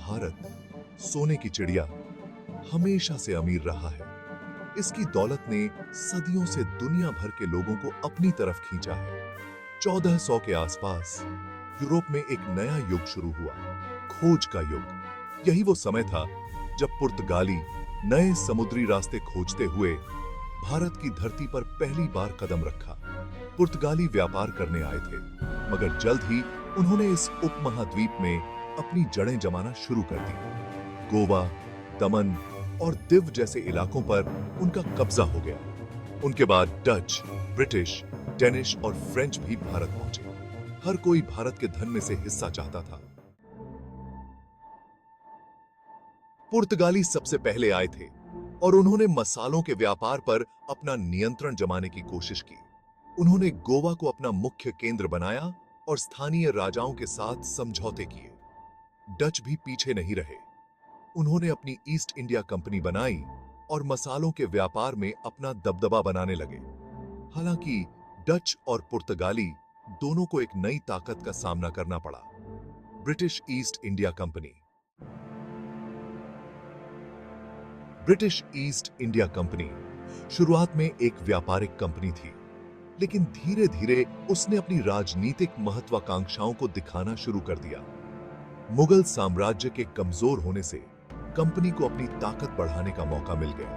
भारत, सोने की चिड़िया, हमेशा से अमीर रहा है। इसकी दौलत ने सदियों से दुनिया भर के लोगों को अपनी तरफ खींचा है। 1400 के आसपास यूरोप में एक नया युग शुरू हुआ, खोज का युग। यही वो समय था जब पुर्तगाली नए समुद्री रास्ते खोजते हुए भारत की धरती पर पहली बार कदम रखा। पुर्तगाली व्यापार करने आए थे, मगर जल्द ही उन्होंने इस उपमहाद्वीप में अपनी जड़ें जमाना शुरू कर दी। गोवा, दमन और दीव जैसे इलाकों पर उनका कब्जा हो गया। उनके बाद डच, ब्रिटिश, डेनिश और फ्रेंच भी भारत पहुंचे। हर कोई भारत के धन में से हिस्सा चाहता था। पुर्तगाली सबसे पहले आए थे और उन्होंने मसालों के व्यापार पर अपना नियंत्रण जमाने की कोशिश की। उन्होंने गोवा को अपना मुख्य केंद्र बनाया और स्थानीय राजाओं के साथ समझौते किए। डच भी पीछे नहीं रहे। उन्होंने अपनी ईस्ट इंडिया कंपनी बनाई और मसालों के व्यापार में अपना दबदबा बनाने लगे। हालांकि डच और पुर्तगाली दोनों को एक नई ताकत का सामना करना पड़ा, British east India company. British east India company शुरुआत में एक व्यापारिक कंपनी थी, लेकिन धीरे धीरे उसने अपनी राजनीतिक महत्वाकांक्षाओं को दिखाना शुरू कर दिया। मुगल साम्राज्य के कमजोर होने से कंपनी को अपनी ताकत बढ़ाने का मौका मिल गया।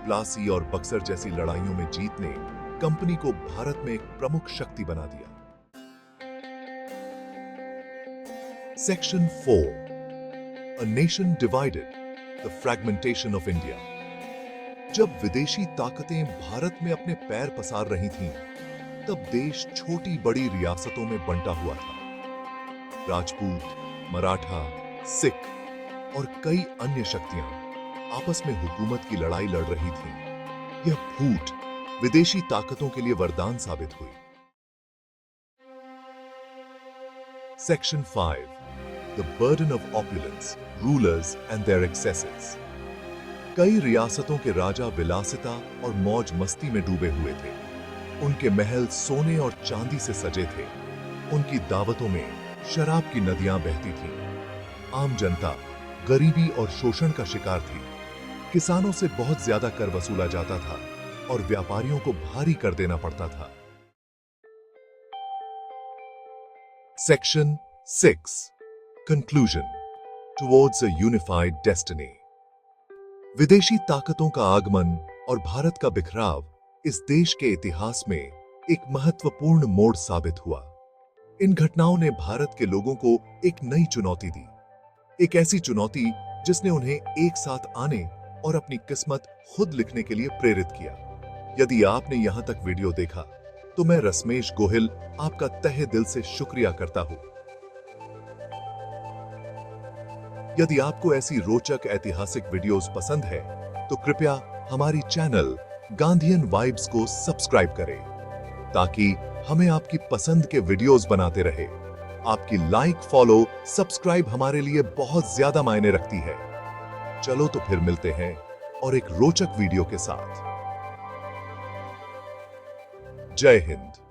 प्लासी और बक्सर जैसी लड़ाइयों में जीत ने कंपनी को भारत में एक प्रमुख शक्ति बना दिया। Section 4, A nation divided, the fragmentation of India। जब विदेशी ताकतें भारत में अपने पैर पसार रही थीं, तब देश छोटी बड़ी रियासतों में बंटा हुआ था। राजपूत, मराठा, सिख और कई अन्य शक्तियां आपस में हुकूमत की लड़ाई लड़ रही थीं। यह फूट विदेशी ताकतों के लिए वरदान साबित हुई। Section 5, The burden of opulence, rulers and their excesses। कई रियासतों के राजा विलासिता और मौज मस्ती में डूबे हुए थे। उनके महल सोने और चांदी से सजे थे। उनकी दावतों में शराब की नदियां बहती थीं। आम जनता गरीबी और शोषण का शिकार थी। किसानों से बहुत ज्यादा कर वसूला जाता था और व्यापारियों को भारी कर देना पड़ता था। Section 6, Conclusion, Towards a Unified Destiny। विदेशी ताकतों का आगमन और भारत का बिखराव इस देश के इतिहास में एक महत्वपूर्ण मोड़ साबित हुआ। इन घटनाओं ने भारत के लोगों को एक नई चुनौती दी, एक ऐसी चुनौती जिसने उन्हें एक साथ आने और अपनी किस्मत खुद लिखने के लिए प्रेरित किया। यदि आपने यहां तक वीडियो देखा, तो मैं रसमेश गोहिल आपका तहे दिल से शुक्रिया करता हूं। यदि आपको ऐसी रोचक ऐतिहासिक वीडियोस पसंद है, तो कृपया हमारी चैनल गांधीयन वाइब्स को सब्सक्राइब करें, ताकि हमें आपकी पसंद के वीडियोस बनाते रहे। आपकी लाइक, फॉलो, सब्सक्राइब हमारे लिए बहुत ज्यादा मायने रखती है। चलो तो फिर मिलते हैं और एक रोचक वीडियो के साथ। जय हिंद।